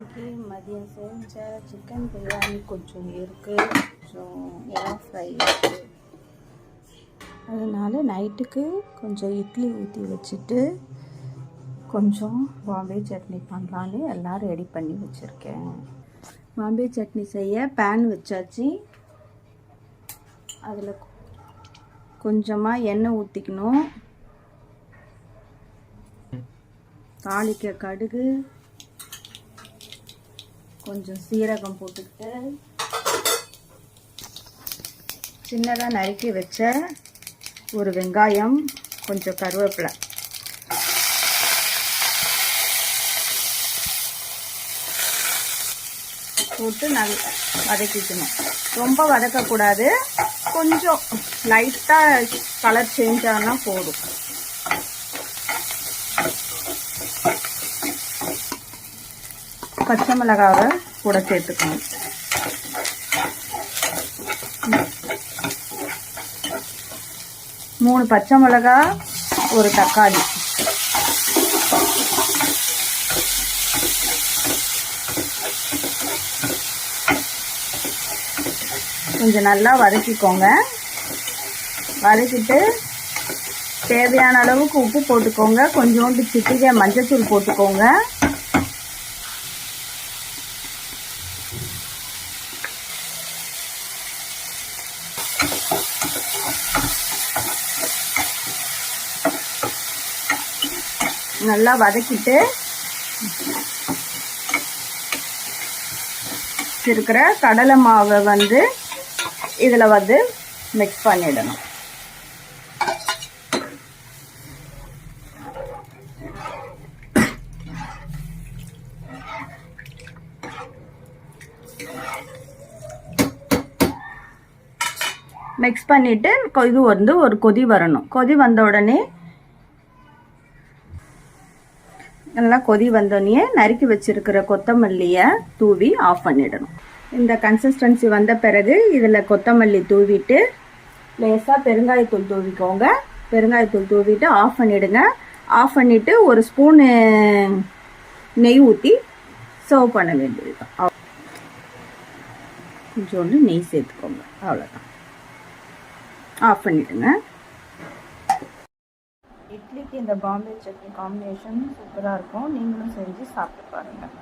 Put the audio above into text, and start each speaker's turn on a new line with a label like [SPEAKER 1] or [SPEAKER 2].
[SPEAKER 1] இன்னைக்கு மதியம் செஞ்ச சிக்கன் பிரியாணி கொஞ்சம் இருக்குது, கொஞ்சம் எறா ஃப்ரை இருக்குது. அதனால் நைட்டுக்கு கொஞ்சம் இட்லி ஊற்றி வச்சுட்டு கொஞ்சம் பாம்பே சட்னி பண்ணலான்னு எல்லாம் ரெடி பண்ணி வச்சுருக்கேன். பாம்பே சட்னி செய்ய பேன் வச்சாச்சு. அதில் கொஞ்சமாக எண்ணெய் ஊற்றிக்கணும். தாளிக்க கடுகு, கொஞ்சம் சீரகம் போட்டுக்கிட்டு சின்னதாக நறுக்கி வச்ச ஒரு வெங்காயம், கொஞ்சம் கருவேப்பிலை போட்டு நல்லா வதக்கிக்கணும். ரொம்ப வதக்கக்கூடாது, கொஞ்சம் லைட்டாக கலர் சேஞ்ச் ஆனால் போதும். பச்சை மிளகாவை கூட சேர்த்துக்கணும். மூணு பச்சை மிளகா, ஒரு தக்காளி. கொஞ்சம் நல்லா வதக்கிக்கோங்க. வதக்கிட்டு தேவையான அளவுக்கு உப்பு போட்டுக்கோங்க. கொஞ்சோண்டு சிட்டிகை மஞ்சத்தூள் போட்டுக்கோங்க. நல்லா வதக்கிட்டு இருக்கிற கடலை மாவை இதில் மிக்ஸ் பண்ணிடணும். மிக்ஸ் பண்ணிவிட்டு இது ஒரு கொதி வரணும். கொதி வந்த உடனே நல்லா கொதி வந்தோடனே நறுக்கி வச்சிருக்கிற கொத்தமல்லியை தூவி ஆஃப் பண்ணிடணும். இந்த கன்சிஸ்டன்சி வந்த பிறகு இதில் கொத்தமல்லி தூவிட்டு லேசாக பெருங்காயத்தூள் தூவிக்கோங்க. பெருங்காயத்தூள் தூவிட்டு ஆஃப் பண்ணிவிடுங்க. ஆஃப் பண்ணிவிட்டு ஒரு ஸ்பூனு நெய் ஊற்றி சர்வ் பண்ண வேண்டியது. கொஞ்சோண்டு நெய் சேர்த்துக்கோங்க, அவ்வளோதான். ஆஃப் பண்ணிவிடுங்க. இட்லிக்கு இந்த பாம்பே சட்னி காம்பினேஷன் சூப்பராக இருக்கும். நீங்களும் செஞ்சு சாப்பிட்டு பாருங்கள்.